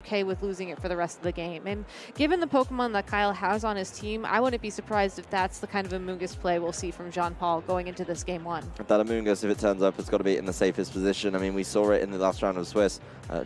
okay with losing it for the rest of the game. And given the Pokemon that Kyle has on his team, I wouldn't be surprised if that's the kind of Amoonguss play we'll see from Jean-Paul going into this game 1. That Amoonguss, if it turns up, it's got to be in the safest position. I mean, we saw it in the last round of Swiss.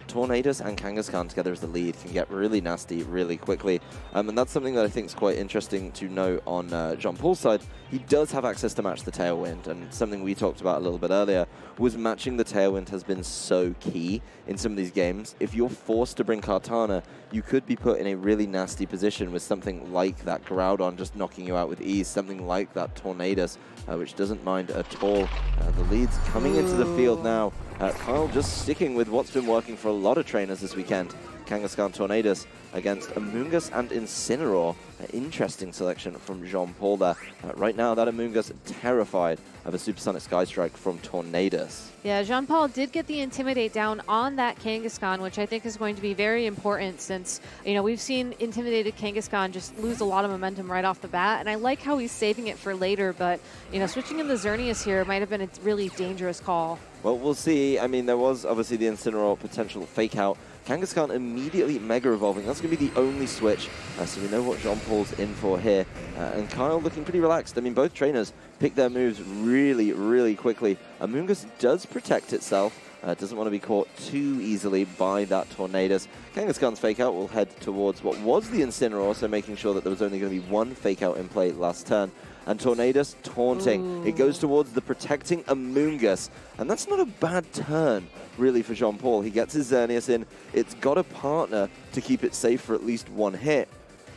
Tornadus and Kangaskhan together as the lead can get really nasty really quickly. And that's something that I think is quite interesting to note on Jean-Paul's side. He does have access to match the Tailwind, and something we talked about a little bit earlier was matching the Tailwind has been so key in some of these games. If you're forced to bring Kartana, you could be put in a really nasty position with something like that Groudon just knocking you out with ease, something like that Tornadus, which doesn't mind at all. The lead's coming into the field now. Kyle just sticking with what's been working for a lot of trainers this weekend. Kangaskhan Tornadus against Amoonguss and Incineroar. An interesting selection from Jean-Paul there. Right now, that Amoonguss terrified of a Supersonic Sky Strike from Tornadus. Yeah, Jean-Paul did get the Intimidate down on that Kangaskhan, which I think is going to be very important since, you know, we've seen intimidated Kangaskhan just lose a lot of momentum right off the bat, and I like how he's saving it for later, but, you know, switching in the Xerneas here might have been a really dangerous call. Well, we'll see. I mean, there was obviously the Incineroar potential fake out. Kangaskhan immediately Mega Evolving. That's going to be the only switch, so we know what Jean-Paul's in for here. And Kyle looking pretty relaxed. I mean, both trainers pick their moves really, really quickly. Amoonguss does protect itself. Doesn't want to be caught too easily by that Tornadus. Kangaskhan's fake out will head towards what was the Incineroar, so making sure that there was only going to be one fake out in play last turn. And Tornadus taunting. Ooh. It goes towards the protecting Amoonguss. And that's not a bad turn, really, for Jean-Paul. He gets his Xerneas in. It's got a partner to keep it safe for at least one hit.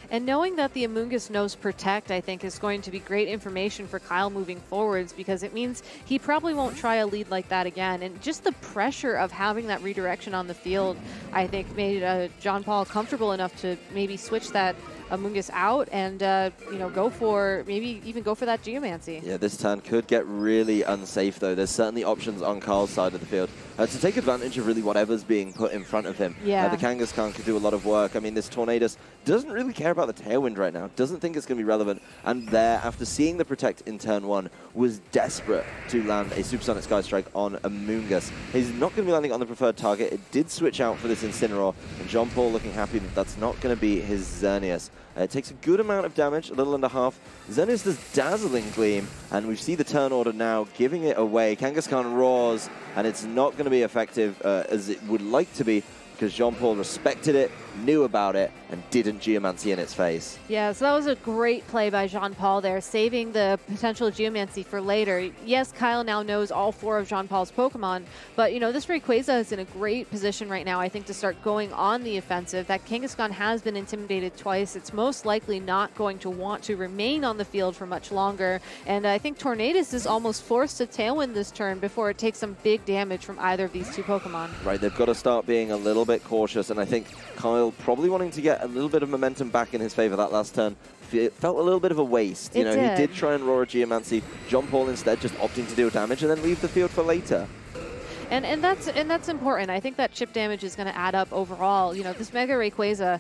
And knowing that the Amoonguss knows Protect, I think, is going to be great information for Kyle moving forwards, because it means he probably won't try a lead like that again. And just the pressure of having that redirection on the field, I think, made Jean-Paul comfortable enough to maybe switch that Amoonguss out and, you know, maybe even go for that Geomancy. Yeah, this turn could get really unsafe, though. There's certainly options on Kyle's side of the field to take advantage of really whatever's being put in front of him. Yeah. The Kangaskhan could do a lot of work. I mean, this Tornadus doesn't really care about the Tailwind right now, doesn't think it's going to be relevant, and there, after seeing the Protect in turn 1, was desperate to land a Supersonic Sky Strike on Amoonguss. He's not going to be landing on the preferred target. It did switch out for this Incineroar, and Jean-Paul looking happy that that's not going to be his Xerneas. It takes a good amount of damage, a little under half. Xerneas does Dazzling Gleam, and we see the turn order now giving it away. Kangaskhan roars, and it's not going to be effective as it would like to be, because Jean-Paul respected it, knew about it, and didn't Geomancy in its face. Yeah, so that was a great play by Jean-Paul there, saving the potential Geomancy for later. Yes, Kyle now knows all 4 of Jean-Paul's Pokemon, but, you know, this Rayquaza is in a great position right now, I think, to start going on the offensive. That Kangaskhan has been intimidated twice. It's most likely not going to want to remain on the field for much longer, and I think Tornadus is almost forced to Tailwind this turn before it takes some big damage from either of these 2 Pokemon. Right, they've got to start being a little bit cautious, and I think Kyle probably wanting to get a little bit of momentum back in his favor that last turn. It felt a little bit of a waste. You know, he did try and roar a Geomancy. Jean-Paul instead just opting to deal damage and then leave the field for later. And that's important. I think that chip damage is going to add up overall. You know, this Mega Rayquaza,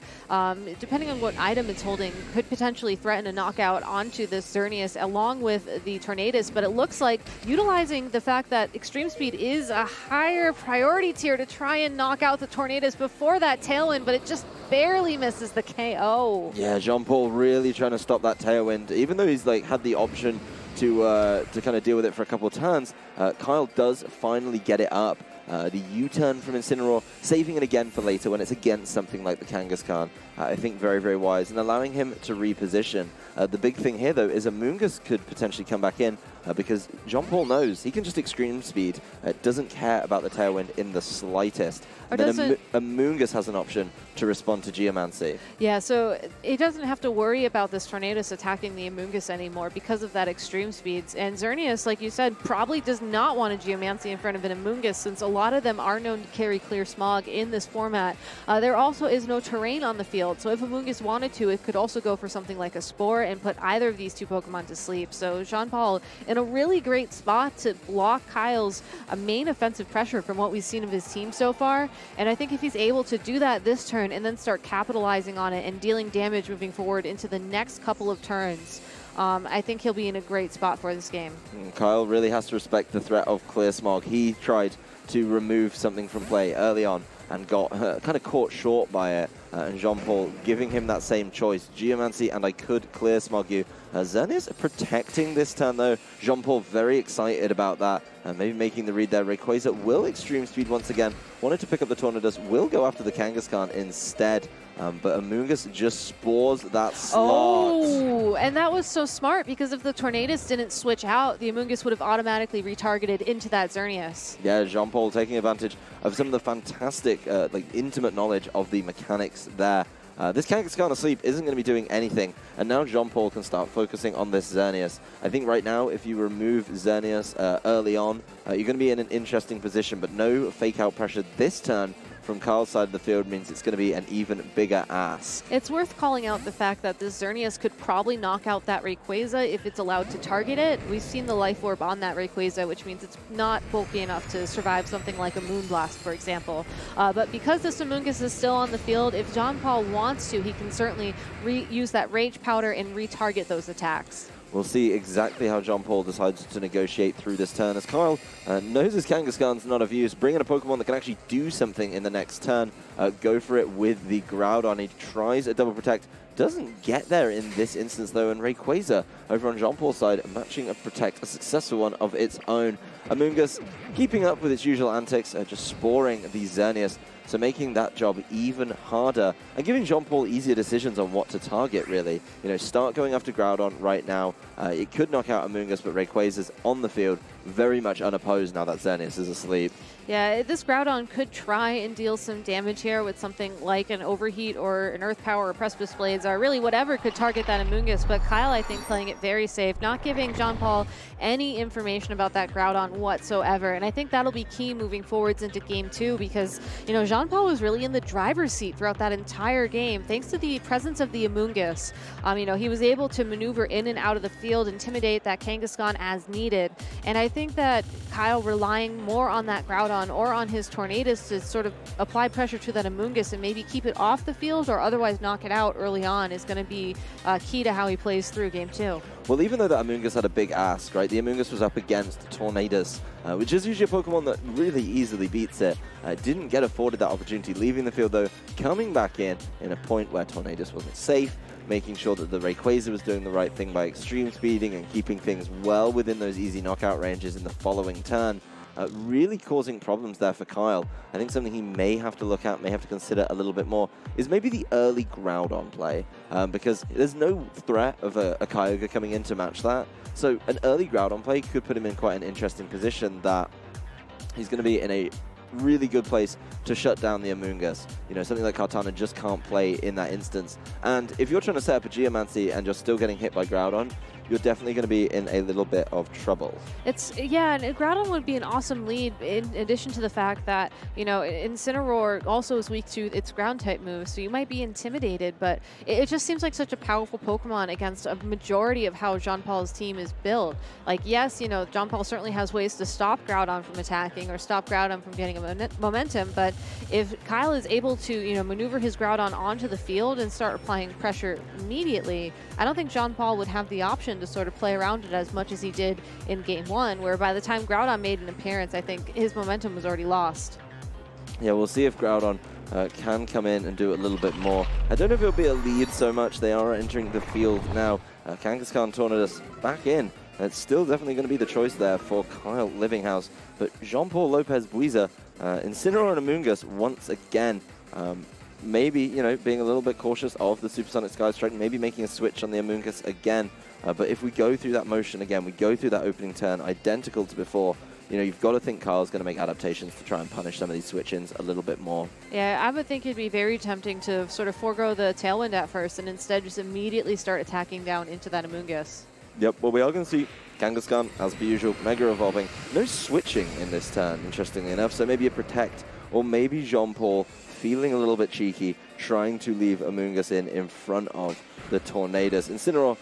depending on what item it's holding, could potentially threaten a knockout onto this Xerneas along with the Tornadus. But it looks like utilizing the fact that Extreme Speed is a higher priority tier to try and knock out the Tornadus before that Tailwind, but it just barely misses the KO. Yeah, Jean-Paul really trying to stop that Tailwind, even though he's like had the option to kind of deal with it for a couple of turns. Kyle does finally get it up. The U-turn from Incineroar, saving it again for later when it's against something like the Kangaskhan. I think very, very wise, and allowing him to reposition. The big thing here, though, is Amoonguss could potentially come back in because Jean-Paul knows he can just Extreme Speed. Doesn't care about the Tailwind in the slightest. And then Amoonguss has an option to respond to Geomancy. Yeah, so it doesn't have to worry about this Tornadus attacking the Amoonguss anymore because of that Extreme Speeds. And Xerneas, like you said, probably does not want a Geomancy in front of an Amoonguss, since a lot of them are known to carry Clear Smog in this format. There also is no terrain on the field, so if Amoonguss wanted to, it could also go for something like a Spore and put either of these 2 Pokemon to sleep. So Jean-Paul in a really great spot to block Kyle's main offensive pressure from what we've seen of his team so far. And I think if he's able to do that this turn and then start capitalizing on it and dealing damage moving forward into the next couple of turns, I think he'll be in a great spot for this game. Kyle really has to respect the threat of Clear Smog. He tried to remove something from play early on and got kind of caught short by it. And Jean-Paul giving him that same choice, Geomancy, and I could clear Smog You. Xerneas protecting this turn though. Jean-Paul very excited about that, maybe making the read there. Rayquaza will Extreme Speed once again. Wanted to pick up the Tornadus, will go after the Kangaskhan instead. But Amoonguss just spores that slot. Oh, and that was so smart, because if the Tornadus didn't switch out, the Amoonguss would have automatically retargeted into that Xerneas. Yeah, Jean-Paul taking advantage of some of the fantastic, like, intimate knowledge of the mechanics there. This Kangaskhan asleep isn't going to be doing anything, and now Jean-Paul can start focusing on this Xerneas. I think right now, if you remove Xerneas early on, you're going to be in an interesting position, but no fake-out pressure this turn from Kyle's side of the field means it's going to be an even bigger ask. It's worth calling out the fact that this Xerneas could probably knock out that Rayquaza if it's allowed to target it. We've seen the Life Orb on that Rayquaza, which means it's not bulky enough to survive something like a Moonblast, for example. But because this Amoonguss is still on the field, if Jean-Paul wants to, he can certainly use that Rage Powder and retarget those attacks. We'll see exactly how Jean-Paul decides to negotiate through this turn, as Kyle knows his Kangaskhan's not of use. Bring in a Pokemon that can actually do something in the next turn. Go for it with the Groudon. He tries a Double Protect. Doesn't get there in this instance, though, and Rayquaza over on Jean-Paul's side matching a Protect, a successful one of its own. Amoonguss keeping up with its usual antics, just sporing the Xerneas, so making that job even harder and giving Jean-Paul easier decisions on what to target, really. You know, start going after Groudon right now. It could knock out Amoonguss, but Rayquaza's on the field, very much unopposed now that Xerneas is asleep. Yeah, this Groudon could try and deal some damage here with something like an Overheat or an Earth Power or Precipice Blades, or really whatever could target that Amoonguss. But Kyle, I think, playing it very safe, not giving Jean-Paul any information about that Groudon whatsoever. And I think that'll be key moving forwards into Game 2, because, you know, Jean-Paul was really in the driver's seat throughout that entire game, thanks to the presence of the Amoonguss. You know, he was able to maneuver in and out of the field, intimidate that Kangaskhan as needed. And I think that Kyle relying more on that Groudon or on his Tornadus to sort of apply pressure to that Amoonguss and maybe keep it off the field or otherwise knock it out early on is going to be key to how he plays through Game 2. Well, even though that Amoonguss had a big ask, right, the Amoonguss was up against Tornadus, which is usually a Pokemon that really easily beats it. Didn't get afforded that opportunity, leaving the field, though, coming back in a point where Tornadus wasn't safe, making sure that the Rayquaza was doing the right thing by extreme speeding and keeping things well within those easy knockout ranges in the following turn. Really causing problems there for Kyle. I think something he may have to look at, may have to consider a little bit more, is maybe the early Groudon play, because there's no threat of a Kyogre coming in to match that. So an early Groudon play could put him in quite an interesting position that he's going to be in a really good place to shut down the Amoonguss. You know, something like Kartana just can't play in that instance. And if you're trying to set up a Geomancy and you're still getting hit by Groudon, you're definitely going to be in a little bit of trouble. Yeah, and Groudon would be an awesome lead in addition to the fact that, you know, Incineroar also is weak to its ground type moves, so you might be intimidated, but it just seems like such a powerful Pokemon against a majority of how Jean-Paul's team is built. Like, yes, you know, Jean-Paul certainly has ways to stop Groudon from attacking or stop Groudon from getting a momentum, but if Kyle is able to, you know, maneuver his Groudon onto the field and start applying pressure immediately, I don't think Jean-Paul would have the option to sort of play around it as much as he did in Game 1, where by the time Groudon made an appearance, I think his momentum was already lost. Yeah, we'll see if Groudon can come in and do a little bit more. I don't know if it'll be a lead so much. They are entering the field now. Kangaskhan Tornadus back in. It's still definitely going to be the choice there for Kyle Livinghouse. But Jean-Paul Lopez Buiza, Incineroar and Amoonguss once again. Maybe, you know, being a little bit cautious of the Supersonic Sky Strike, maybe making a switch on the Amoonguss again. But if we go through that motion again, we go through that opening turn, identical to before, you know, you've got to think Kyle's going to make adaptations to try and punish some of these switch-ins a little bit more. Yeah, I would think it'd be very tempting to sort of forego the Tailwind at first and instead just immediately start attacking down into that Amoonguss. Yep, well, we are going to see Kangaskhan, as per usual, Mega Evolving. No switching in this turn, interestingly enough, so maybe a Protect, or maybe Jean-Paul feeling a little bit cheeky, trying to leave Amoonguss in front of the Tornadus. Incineroar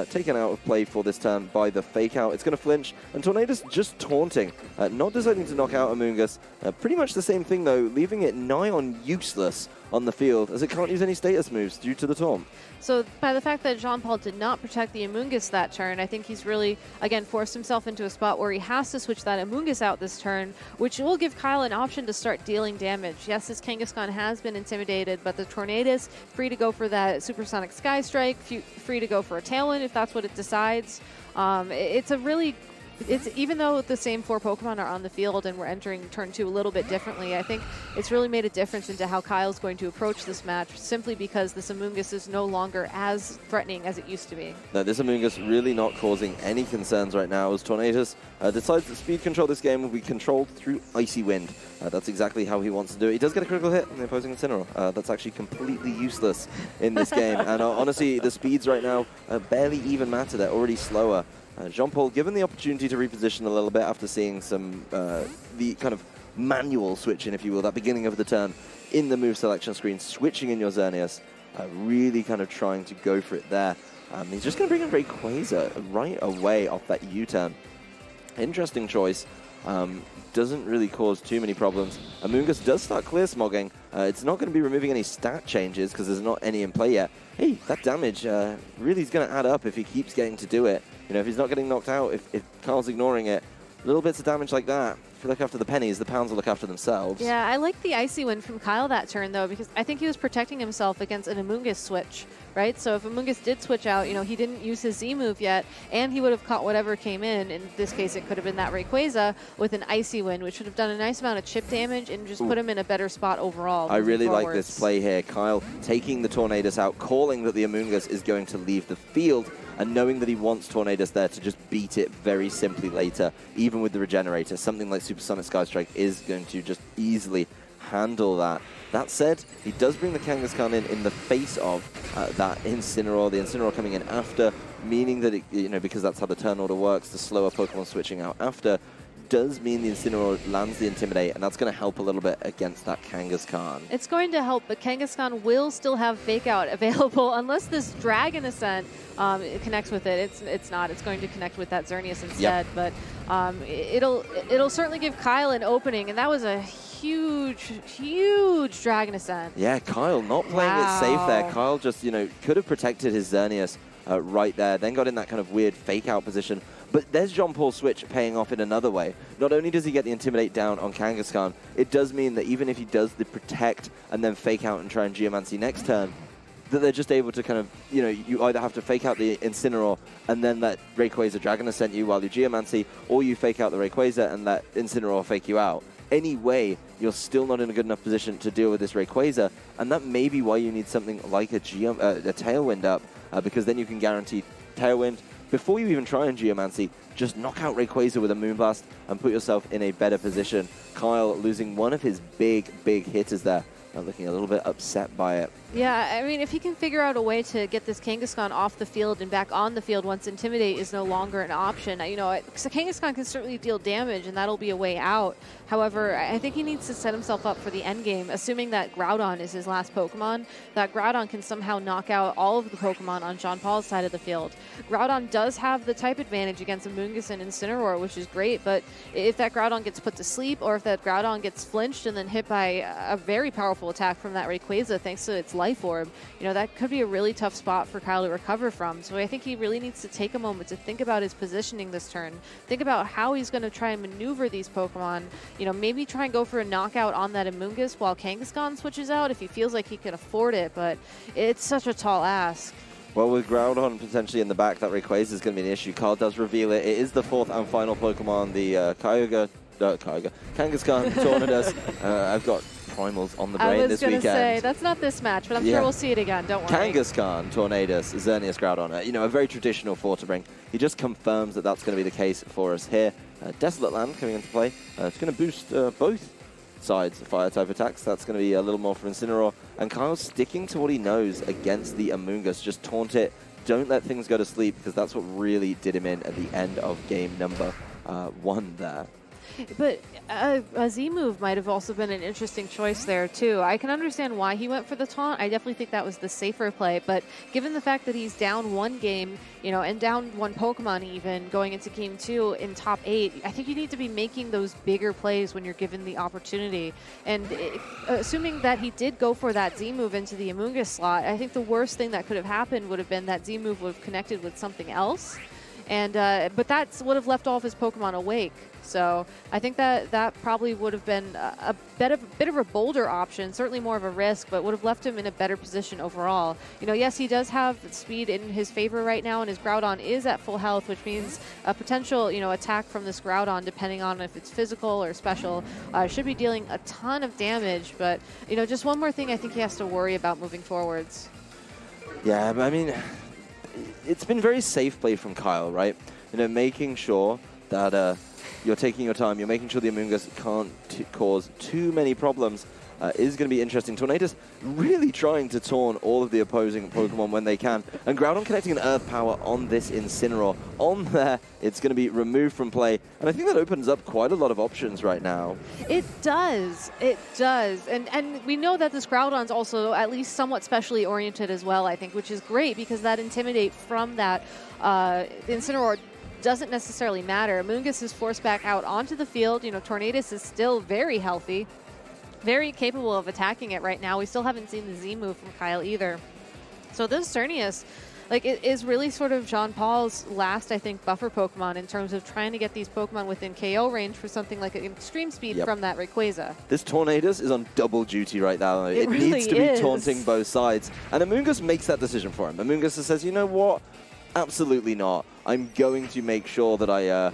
taken out of play for this turn by the Fake Out. It's going to flinch, and Tornadus just taunting, not deciding to knock out Amoonguss. Pretty much the same thing, though, leaving it nigh on useless on the field, as it can't use any status moves due to the taunt. So by the fact that Jean-Paul did not protect the Amoonguss that turn, I think he's really, again, forced himself into a spot where he has to switch that Amoonguss out this turn, which will give Kyle an option to start dealing damage. Yes, his Kangaskhan has been intimidated, but the Tornadus, free to go for that Supersonic Sky Strike, free to go for a Tailwind if that's what it decides. Even though the same 4 Pokemon are on the field and we're entering turn 2 a little bit differently, I think it's really made a difference into how Kyle's going to approach this match, simply because this Amoonguss is no longer as threatening as it used to be. No, this Amoonguss really not causing any concerns right now, as Tornadus decides that speed control this game will be controlled through Icy Wind. That's exactly how he wants to do it. He does get a critical hit on the opposing Incineroar. That's actually completely useless in this game. And honestly, the speeds right now barely even matter. They're already slower. Jean-Paul, given the opportunity to reposition a little bit after seeing some the kind of manual switching, if you will, that beginning of the turn in the move selection screen, switching in your Xerneas, really kind of trying to go for it there. He's just going to bring in Rayquaza right away off that U-turn. Interesting choice. Doesn't really cause too many problems. Amoonguss does start clear smogging. It's not going to be removing any stat changes because there's not any in play yet. Hey, that damage really is going to add up if he keeps getting to do it. You know, if he's not getting knocked out, if Kyle's ignoring it, little bits of damage like that. If you look after the pennies, the pounds will look after themselves. Yeah, I like the Icy Wind from Kyle that turn, though, because I think he was protecting himself against an Amoonguss switch, right? So if Amoonguss did switch out, you know, he didn't use his Z move yet, and he would have caught whatever came in. In this case, it could have been that Rayquaza with an Icy Wind, which would have done a nice amount of chip damage and just put him in a better spot overall. I really like this play here. Kyle taking the Tornadus out, calling that the Amoonguss is going to leave the field, and knowing that he wants Tornadus there to just beat it very simply later, even with the Regenerator. Something like Supersonic Sky Strike is going to just easily handle that. That said, he does bring the Kangaskhan in the face of that Incineroar, the Incineroar coming in after, meaning that, you know, because that's how the turn order works, the slower Pokemon switching out after, does mean the Incineroar lands the Intimidate, and that's going to help a little bit against that Kangaskhan. It's going to help, but Kangaskhan will still have Fake Out available unless this Dragon Ascent connects with it. It's not. It's going to connect with that Xerneas instead. Yep. But it'll certainly give Kyle an opening, and that was a huge Dragon Ascent. Yeah, Kyle not playing it safe there. Kyle just, you know, could have protected his Xerneas right there, then got in that kind of weird Fake Out position. But there's Jean-Paul's switch paying off in another way. Not only does he get the Intimidate down on Kangaskhan, it does mean that even if he does the Protect and then Fake Out and try and Geomancy next turn, that they're just able to kind of, you know, you either have to Fake Out the Incineroar and then let Rayquaza Dragon Ascent you while you Geomancy, or you Fake Out the Rayquaza and let Incineroar fake you out. Anyway, you're still not in a good enough position to deal with this Rayquaza, and that may be why you need something like a Tailwind up, because then you can guarantee Tailwind. Before you even try and Geomancy, just knock out Rayquaza with a Moonblast and put yourself in a better position. Kyle losing one of his big hitters there, looking a little bit upset by it. Yeah, I mean, if he can figure out a way to get this Kangaskhan off the field and back on the field once Intimidate is no longer an option, you know, so Kangaskhan can certainly deal damage, and that'll be a way out. However, I think he needs to set himself up for the end game, assuming that Groudon is his last Pokemon. That Groudon can somehow knock out all of the Pokemon on Jean-Paul's side of the field. Groudon does have the type advantage against Amoonguss and Incineroar, which is great, but if that Groudon gets put to sleep, or if that Groudon gets flinched and then hit by a very powerful attack from that Rayquaza thanks to its Life Orb, you know, that could be a really tough spot for Kyle to recover from. So I think he really needs to take a moment to think about his positioning this turn, think about how he's going to try and maneuver these Pokemon. You know, maybe try and go for a knockout on that Amoonguss while Kangaskhan switches out if he feels like he can afford it, but it's such a tall ask. Well, with Groudon potentially in the back, that Rayquaza is going to be an issue. Kyle does reveal it. It is the fourth and final Pokemon, the Kangaskhan Tornadus. I've got primals on the brain this weekend. I was going to say, that's not this match, but I'm sure we'll see it again, don't worry. Kangaskhan, Tornadus, Xerneas, Groudon. You know, a very traditional 4 to bring. He just confirms that that's going to be the case for us here. Desolate Land coming into play. It's going to boost both sides of Fire-type attacks. That's going to be a little more from Incineroar. And Kyle's sticking to what he knows against the Amoonguss. Just taunt it. Don't let things go to sleep, because that's what really did him in at the end of game number 1 there. But a Z move might have also been an interesting choice there, too. I can understand why he went for the taunt. I definitely think that was the safer play. But given the fact that he's down one game, you know, and down one Pokemon even going into game 2 in top 8, I think you need to be making those bigger plays when you're given the opportunity. And assuming that he did go for that Z move into the Amoonguss slot, I think the worst thing that could have happened would have been that Z move would have connected with something else. And but that would have left all of his Pokemon awake. So I think that probably would have been a bit of a bolder option, certainly more of a risk, but would have left him in a better position overall. You know, yes, he does have speed in his favor right now, and his Groudon is at full health, which means a potential, you know, attack from this Groudon, depending on if it's physical or special, should be dealing a ton of damage. But, you know, just one more thing I think he has to worry about moving forwards. Yeah, but I mean, it's been very safe play from Kyle, right? You know, making sure that you're taking your time, you're making sure the Amoonguss can't cause too many problems is going to be interesting. Tornadus really trying to taunt all of the opposing Pokemon when they can. And Groudon connecting an Earth Power on this Incineroar. On there, it's going to be removed from play. And I think that opens up quite a lot of options right now. It does. It does. And we know that this Groudon's also at least somewhat specially oriented as well, I think, which is great because that Intimidate from that Incineroar doesn't necessarily matter. Amoonguss is forced back out onto the field. You know, Tornadus is still very healthy, very capable of attacking it right now. We still haven't seen the Z move from Kyle either. So this Xerneas, like, it is really sort of Jean Paul's last, I think, buffer Pokemon in terms of trying to get these Pokemon within KO range for something like an extreme speed from that Rayquaza. This Tornadus is on double duty right now. It really needs to be taunting both sides. And Amoonguss makes that decision for him. Amoonguss says, you know what? Absolutely not. I'm going to make sure that I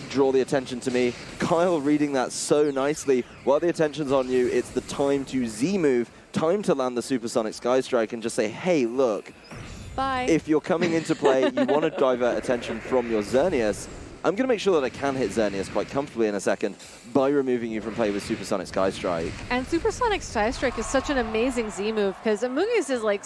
draw the attention to me. Kyle reading that so nicely. While the attention's on you, it's the time to Z-move, time to land the Supersonic Sky Strike and just say, hey, look, bye. If you're coming into play, you want to divert attention from your Xerneas, I'm going to make sure that I can hit Xerneas quite comfortably in a second by removing you from play with Supersonic Sky Strike. And Supersonic Sky Strike is such an amazing Z move because Amoonguss is like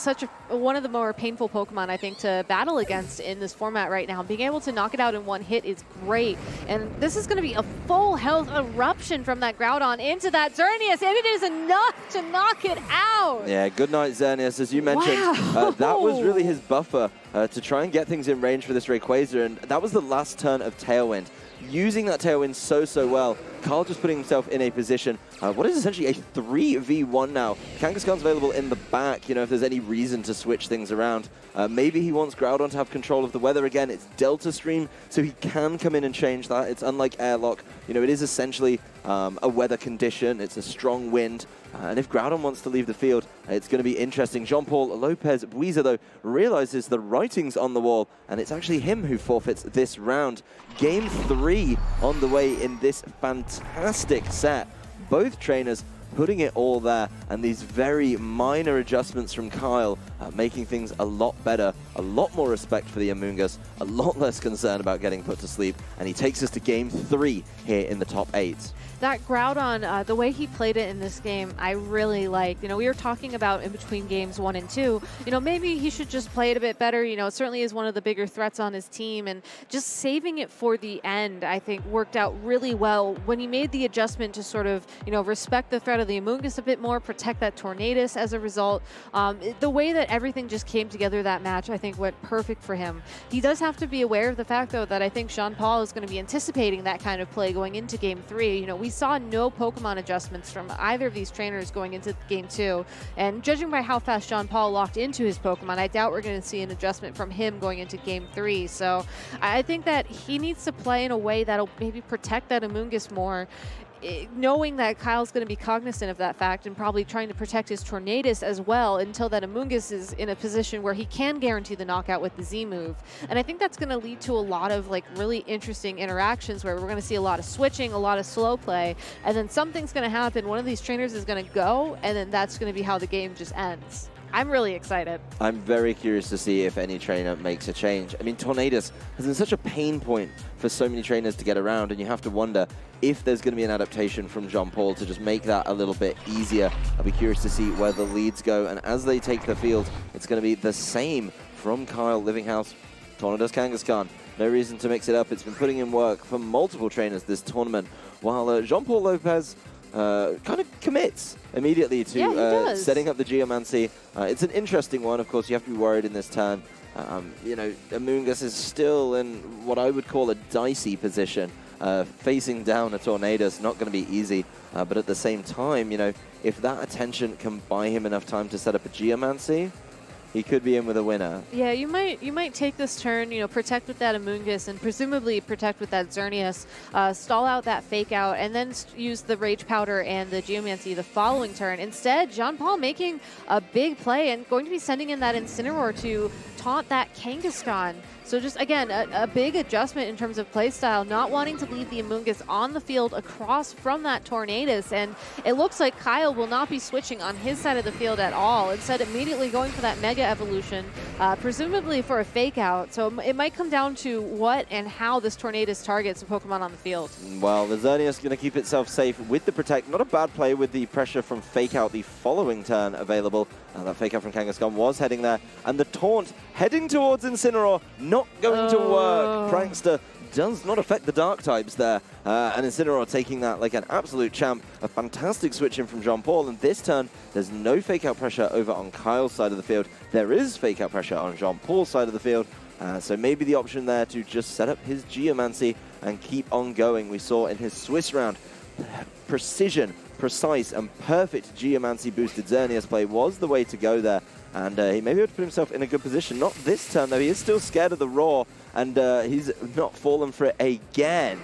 one of the more painful Pokemon, I think, to battle against in this format right now. Being able to knock it out in one hit is great. And this is going to be a full health eruption from that Groudon into that Xerneas, and it is enough to knock it out. Yeah, good night, Xerneas. As you mentioned, that was really his buffer to try and get things in range for this Rayquaza, and that was the last turn of Tailwind. Using that Tailwind so well, Carl just putting himself in a position, what is essentially a 3v1 now. Kangaskhan's available in the back, you know, if there's any reason to switch things around. Maybe he wants Groudon to have control of the weather again. It's Delta Stream, so he can come in and change that. It's unlike Airlock. You know, it is essentially a weather condition. It's a strong wind. And if Groudon wants to leave the field, it's going to be interesting. Jean-Paul Lopez Buiza, though, realizes the writing's on the wall, and it's actually him who forfeits this round. Game 3 on the way in this fantastic set. Both trainers putting it all there, and these very minor adjustments from Kyle making things a lot better, a lot more respect for the Amoonguss, a lot less concern about getting put to sleep, and he takes us to Game 3 here in the top 8. That Groudon, the way he played it in this game, I really liked. You know, we were talking about in between games 1 and 2, you know, maybe he should just play it a bit better. You know, it certainly is one of the bigger threats on his team, and just saving it for the end, I think, worked out really well when he made the adjustment to sort of, you know, respect the threat of the Amoonguss a bit more, protect that Tornadus as a result. The way that everything just came together that match, I think, went perfect for him. He does have to be aware of the fact, though, that I think Jean Paul is going to be anticipating that kind of play going into Game 3. You know, we saw no Pokemon adjustments from either of these trainers going into Game 2, and judging by how fast Jean Paul locked into his Pokemon, I doubt we're going to see an adjustment from him going into Game 3. So I think that he needs to play in a way that'll maybe protect that Amoonguss more, knowing that Kyle's going to be cognizant of that fact and probably trying to protect his Tornadus as well until that Amoonguss is in a position where he can guarantee the knockout with the Z move. And I think that's going to lead to a lot of like really interesting interactions where we're going to see a lot of switching, a lot of slow play, and then something's going to happen. One of these trainers is going to go, and then that's going to be how the game just ends. I'm really excited. I'm very curious to see if any trainer makes a change. I mean, Tornadus has been such a pain point for so many trainers to get around, and you have to wonder if there's going to be an adaptation from Jean Paul to just make that a little bit easier. I'll be curious to see where the leads go, and as they take the field, it's going to be the same from Kyle Livinghouse, Tornadus Kangaskhan. no reason to mix it up. It's been putting in work for multiple trainers this tournament, while Jean-Paul Lopez kind of commits immediately to setting up the Geomancy. It's an interesting one. Of course, you have to be worried in this turn. You know, Amoonguss is still in what I would call a dicey position. Facing down a Tornadus, not going to be easy. But at the same time, you know, if that attention can buy him enough time to set up a Geomancy, he could be in with a winner. Yeah, you might take this turn, you know, protect with that Amoonguss and presumably protect with that Xerneas, stall out that fake out, and then use the Rage Powder and the Geomancy the following turn. Instead, Jean-Paul making a big play and going to be sending in that Incineroar to taunt that Kangaskhan. So just, again, a big adjustment in terms of playstyle, not wanting to leave the Amoonguss on the field across from that Tornadus. And it looks like Kyle will not be switching on his side of the field at all. Instead, immediately going for that Mega Evolution, presumably for a fake out. So it might come down to what and how this Tornadus targets a Pokemon on the field. Well, the Xerneas is going to keep itself safe with the Protect. Not a bad play with the pressure from fake out the following turn available. That fake out from Kangaskhan was heading there. And the Taunt heading towards Incineroar, not going to work. Prankster does not affect the Dark types there. And Incineroar taking that like an absolute champ. A fantastic switch in from Jean-Paul. And this turn, there's no fake out pressure over on Kyle's side of the field. There is fake out pressure on Jean-Paul's side of the field. So maybe the option there to just set up his Geomancy and keep on going. We saw in his Swiss round, precision, precise, and perfect Geomancy boosted Xerneas play was the way to go there. And he may be able to put himself in a good position. Not this turn, though. He is still scared of the Roar, and he's not fallen for it again.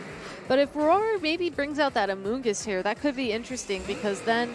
But if Roar maybe brings out that Amoonguss here, that could be interesting, because then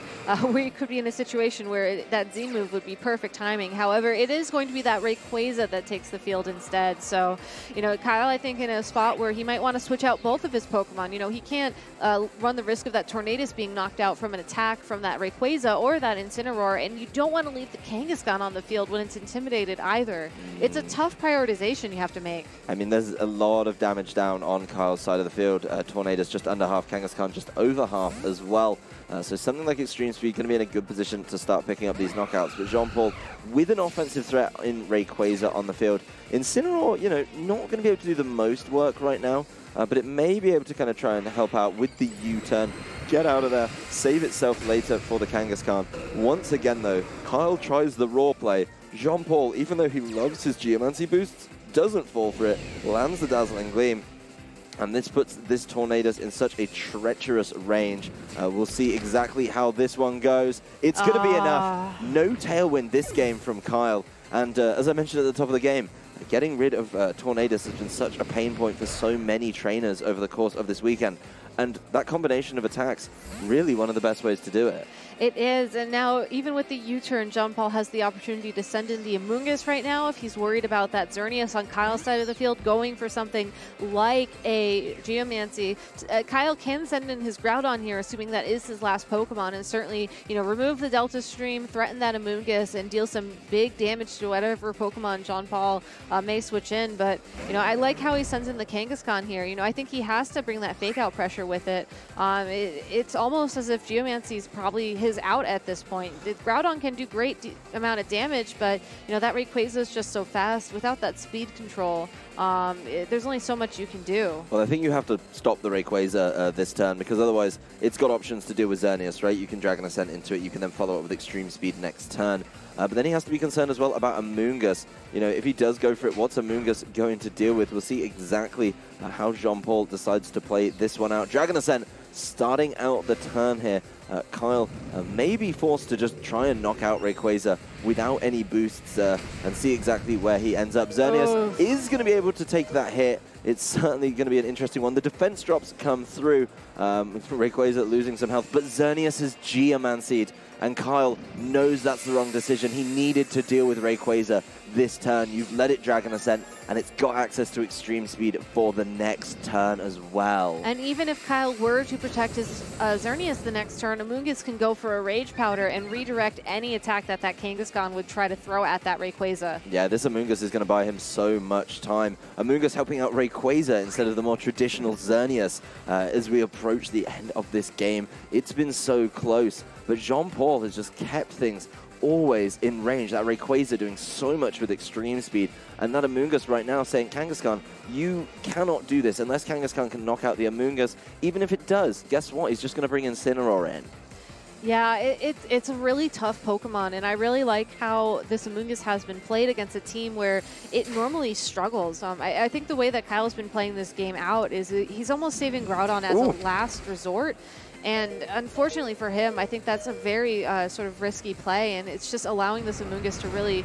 we could be in a situation where that Z move would be perfect timing. However, it is going to be that Rayquaza that takes the field instead. So, you know, Kyle, I think, in a spot where he might want to switch out both of his Pokemon. You know, he can't run the risk of that Tornadus being knocked out from an attack from that Rayquaza or that Incineroar, and you don't want to leave the Kangaskhan on the field when it's intimidated either. It's a tough prioritization you have to make. I mean, there's a lot of damage down on Kyle's side of the field. Tornadus just under half, Kangaskhan just over half as well. So something like Extreme Speed going to be in a good position to start picking up these knockouts. But Jean-Paul with an offensive threat in Rayquaza on the field. Incineroar, you know, not going to be able to do the most work right now, but it may be able to kind of try and help out with the U-turn. Get out of there, save itself later for the Kangaskhan. Once again, though, Kyle tries the Raw play. Jean-Paul, even though he loves his Geomancy boosts, doesn't fall for it, lands the Dazzling Gleam. And this puts this Tornadus in such a treacherous range. We'll see exactly how this one goes. It's going to be enough. No Tailwind this game from Kyle. And as I mentioned at the top of the game, getting rid of Tornadus has been such a pain point for so many trainers over the course of this weekend. And that combination of attacks, really one of the best ways to do it. It is, and now even with the U-turn, Jean-Paul has the opportunity to send in the Amoonguss right now if he's worried about that Xerneas on Kyle's side of the field going for something like a Geomancy. Kyle can send in his Groudon here, assuming that is his last Pokemon, and certainly, you know, remove the Delta Stream, threaten that Amoonguss, and deal some big damage to whatever Pokemon Jean-Paul may switch in. But, you know, I like how he sends in the Kangaskhan here. You know, I think he has to bring that fake-out pressure with it. It's almost as if Geomancy is probably his out at this point. The Groudon can do great amount of damage, but you know that Rayquaza is just so fast. Without that speed control, there's only so much you can do. Well, I think you have to stop the Rayquaza this turn, because otherwise it's got options to deal with Xerneas, right? You can Dragon Ascent into it, you can then follow up with Extreme Speed next turn. But then he has to be concerned as well about Amoonguss. You know, if he does go for it, what's Amoonguss going to deal with? We'll see exactly how Jean-Paul decides to play this one out. Dragon Ascent starting out the turn here. Kyle may be forced to just try and knock out Rayquaza without any boosts and see exactly where he ends up. Xerneas is going to be able to take that hit. It's certainly going to be an interesting one. The defense drops come through. Rayquaza losing some health, but Xerneas is Geomancied, and Kyle knows that's the wrong decision. He needed to deal with Rayquaza this turn. You've let it Dragon Ascent, and it's got access to Extreme Speed for the next turn as well. And even if Kyle were to protect his Xerneas the next turn, Amoonguss can go for a Rage Powder and redirect any attack that Kangaskhan would try to throw at that Rayquaza. Yeah, this Amoonguss is going to buy him so much time. Amoonguss helping out Rayquaza instead of the more traditional Xerneas as we approach the end of this game. It's been so close, but Jean-Paul has just kept things always in range. That Rayquaza doing so much with extreme speed. And that Amoonguss right now saying, Kangaskhan, you cannot do this unless Kangaskhan can knock out the Amoonguss. Even if it does, guess what? He's just going to bring Incineroar in. Yeah, it's a really tough Pokemon, and I really like how this Amoonguss has been played against a team where it normally struggles. I think the way that Kyle's been playing this game out is he's almost saving Groudon as a last resort. And unfortunately for him, I think that's a very sort of risky play, and it's just allowing this Amoonguss to really,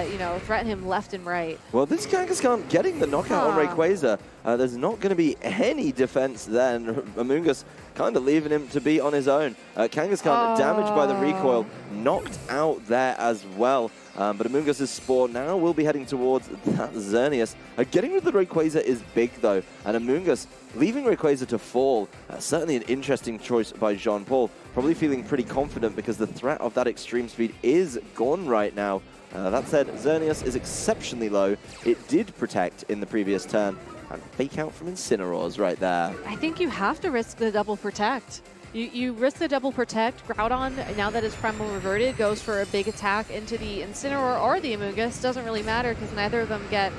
you know, threaten him left and right. Well, this Kangaskhan getting the knockout on Rayquaza. There's not going to be any defense then. Amoonguss kind of leaving him to be on his own. Kangaskhan damaged by the recoil, knocked out there as well. But Amoonguss's Spore now will be heading towards that Xerneas. Getting rid of the Rayquaza is big, though. And Amoonguss leaving Rayquaza to fall, certainly an interesting choice by Jean-Paul. Probably feeling pretty confident because the threat of that extreme speed is gone right now. That said, Xerneas is exceptionally low. It did protect in the previous turn. And fake out from Incineroars right there. I think you have to risk the double protect. You risk the double protect. Groudon, now that his Primal reverted, goes for a big attack into the Incineroar or the Amoonguss. Doesn't really matter because neither of them get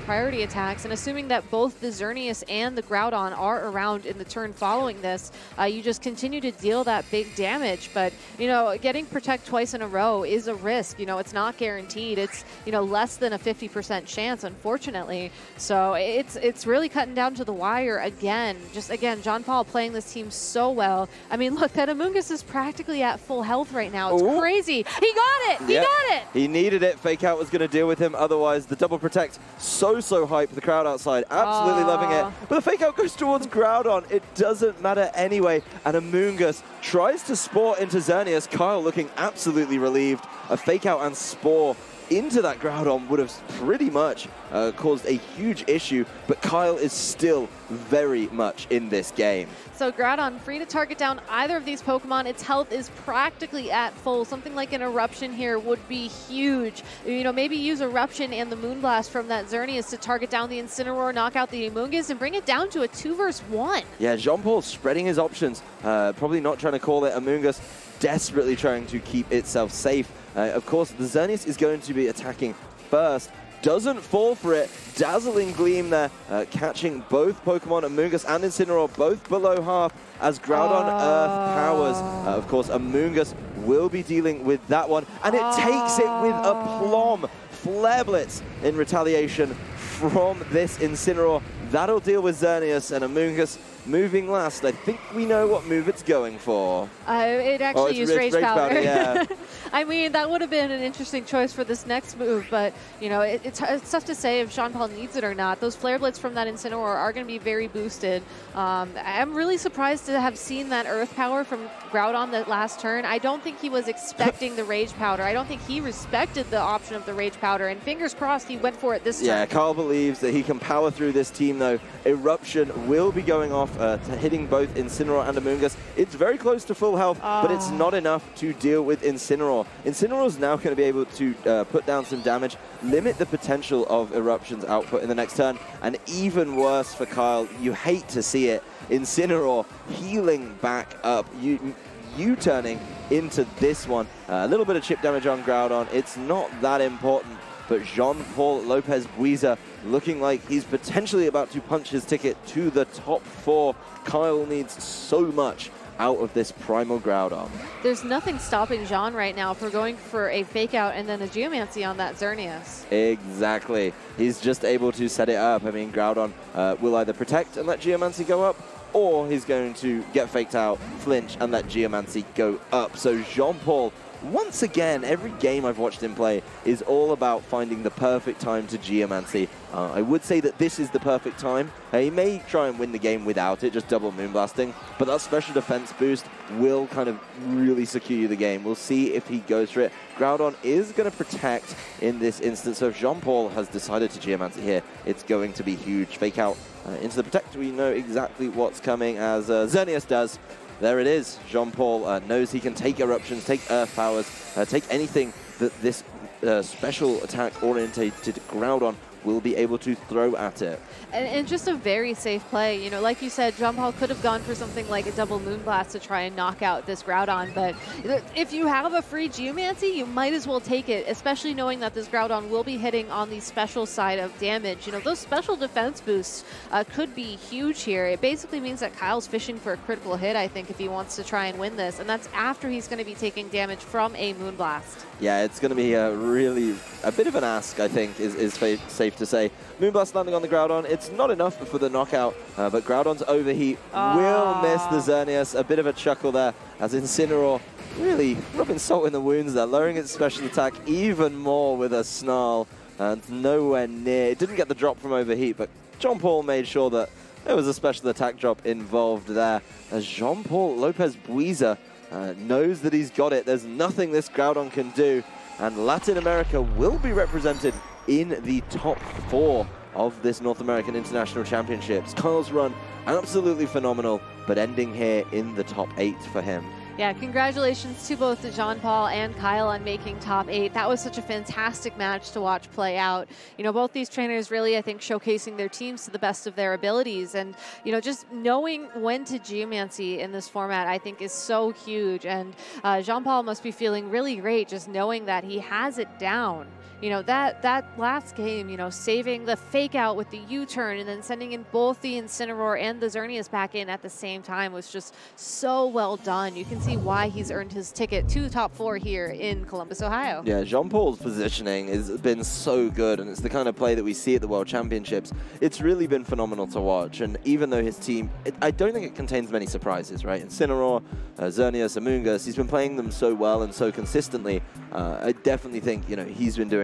priority attacks. And assuming that both the Xerneas and the Groudon are around in the turn following this, you just continue to deal that big damage. But, you know, getting protect twice in a row is a risk. You know, it's not guaranteed. It's, you know, less than a 50% chance, unfortunately. So it's really cutting down to the wire again. Just, again, Jean-Paul playing this team so well. I mean, look, that Amoonguss is practically at full health right now. It's crazy. He got it. He got it. He needed it. Fake out was going to deal with him. Otherwise, the double protect, so hype. The crowd outside, absolutely loving it. But the fake out goes towards Groudon. It doesn't matter anyway. And Amoonguss tries to Spore into Xerneas. Kyle looking absolutely relieved. A fake out and Spore into that Groudon would have pretty much caused a huge issue, but Kyle is still very much in this game. So Groudon free to target down either of these Pokemon. Its health is practically at full. Something like an Eruption here would be huge. You know, maybe use Eruption and the Moonblast from that Xerneas to target down the Incineroar, knock out the Amoonguss, and bring it down to a 2 versus 1. Yeah, Jean-Paul spreading his options. Probably not trying to call it. Amoonguss desperately trying to keep itself safe. Of course, the Xerneas is going to be attacking first. Doesn't fall for it. Dazzling Gleam there, catching both Pokemon, Amoonguss and Incineroar, both below half as Groudon Earth powers. Of course, Amoonguss will be dealing with that one, and it takes it with aplomb. Flare Blitz in retaliation from this Incineroar. That'll deal with Xerneas, and Amoonguss moving last. I think we know what move it's going for. It actually used Rage Powder. Yeah. I mean, that would have been an interesting choice for this next move, but, you know, it's tough to say if Jean-Paul needs it or not. Those Flare Blitz from that Incineroar are going to be very boosted. I'm really surprised to have seen that Earth Power from Groudon that last turn. I don't think he was expecting the Rage Powder. I don't think he respected the option of the Rage Powder, and fingers crossed he went for it this turn. Yeah, Carl believes that he can power through this team, though. Eruption will be going off, hitting both Incineroar and Amoonguss. It's very close to full health, but it's not enough to deal with Incineroar. Incineroar's now going to be able to put down some damage, limit the potential of Eruption's output in the next turn, and even worse for Kyle, you hate to see it, Incineroar healing back up, U-turning into this one. A little bit of chip damage on Groudon, it's not that important, but Jean-Paul Lopez Buiza looking like he's potentially about to punch his ticket to the top 4. Kyle needs so much out of this Primal Groudon. There's nothing stopping Jean right now for going for a fake out and then a Geomancy on that Xerneas. Exactly. He's just able to set it up. I mean, Groudon will either protect and let Geomancy go up, or he's going to get faked out, flinch, and let Geomancy go up. So Jean-Paul, once again, every game I've watched him play is all about finding the perfect time to Geomancy. I would say that this is the perfect time. He may try and win the game without it, just double Moonblasting, but that special defense boost will kind of really secure you the game. We'll see if he goes for it. Groudon is going to protect in this instance, so if Jean-Paul has decided to Geomancy here, it's going to be huge. Fake out into the protect. We know exactly what's coming as Xerneas does. There it is. Jean-Paul knows he can take Eruptions, take Earth Powers, take anything that this special attack orientated Groudon will be able to throw at it. And just a very safe play. You know, like you said, Jean-Paul could have gone for something like a double Moonblast to try and knock out this Groudon, but if you have a free Geomancy, you might as well take it, especially knowing that this Groudon will be hitting on the special side of damage. You know, those special defense boosts could be huge here. It basically means that Kyle's fishing for a critical hit, I think, if he wants to try and win this, and that's after he's going to be taking damage from a Moonblast. Yeah, it's going to be a bit of an ask, I think, is safe to say. Moonblast landing on the Groudon, it's not enough for the knockout, but Groudon's Overheat will miss the Xerneas. A bit of a chuckle there, as Incineroar really rubbing salt in the wounds there, lowering its special attack even more with a Snarl, and nowhere near. It didn't get the drop from Overheat, but Jean-Paul made sure that there was a special attack drop involved there, as Jean-Paul Lopez Buiza knows that he's got it. There's nothing this Groudon can do, and Latin America will be represented in the top 4 of this North American International Championships. Kyle's run absolutely phenomenal, but ending here in the top 8 for him. Yeah, congratulations to both Jean-Paul and Kyle on making top 8. That was such a fantastic match to watch play out. You know, both these trainers really, I think, showcasing their teams to the best of their abilities. And, you know, just knowing when to Geomancy in this format, I think, is so huge. And Jean-Paul must be feeling really great just knowing that he has it down. You know, that last game, you know, saving the fake out with the U-turn and then sending in both the Incineroar and the Xerneas back in at the same time was just so well done. You can see why he's earned his ticket to the top 4 here in Columbus, Ohio. Yeah, Jean-Paul's positioning has been so good, and it's the kind of play that we see at the World Championships. It's really been phenomenal to watch, and even though his team, I don't think it contains many surprises, right? Incineroar, Xerneas, Amoonguss, he's been playing them so well and so consistently. I definitely think, you know, he's been doing